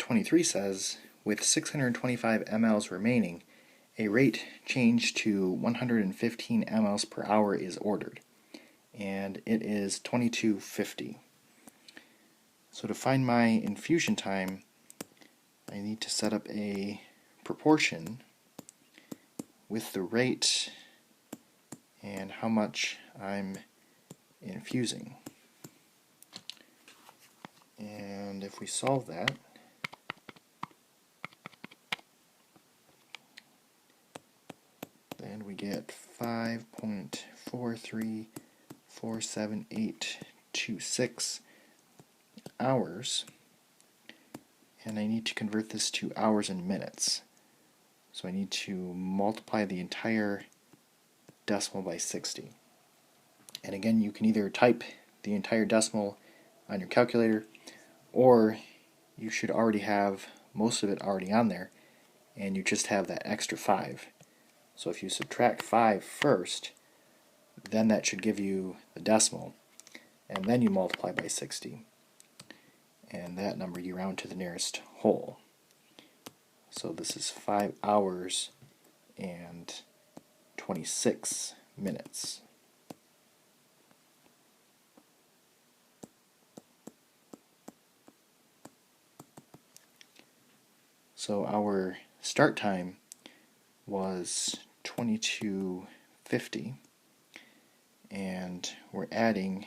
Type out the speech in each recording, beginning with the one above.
23 says, with 625 mLs remaining, a rate change to 115 mLs per hour is ordered, and it is 2250. So to find my infusion time, I need to set up a proportion with the rate and how much I'm infusing. And if we solve that, then we get 5.4347826 hours, and I need to convert this to hours and minutes. So I need to multiply the entire decimal by 60. And again, you can either type the entire decimal on your calculator, or you should already have most of it already on there, and you just have that extra 5. So if you subtract 5 first, then that should give you the decimal, and then you multiply by 60. And that number you round to the nearest whole. So this is 5 hours and 26 minutes. So our start time was 2250, and we're adding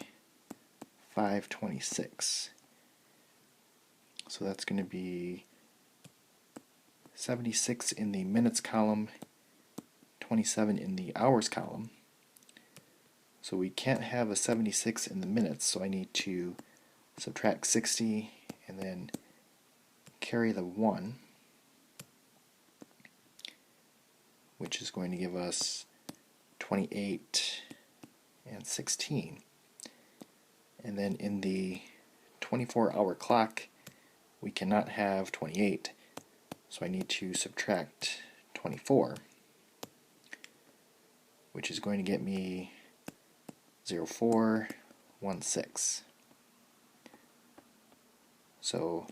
526. So that's going to be 76 in the minutes column, 27 in the hours column. So we can't have a 76 in the minutes, so I need to subtract 60 and then carry the 1, which is going to give us 28 and 16. And then in the 24-hour clock, we cannot have 28, so I need to subtract 24, which is going to get me 0416. So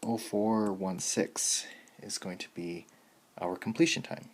0416 is going to be our completion time.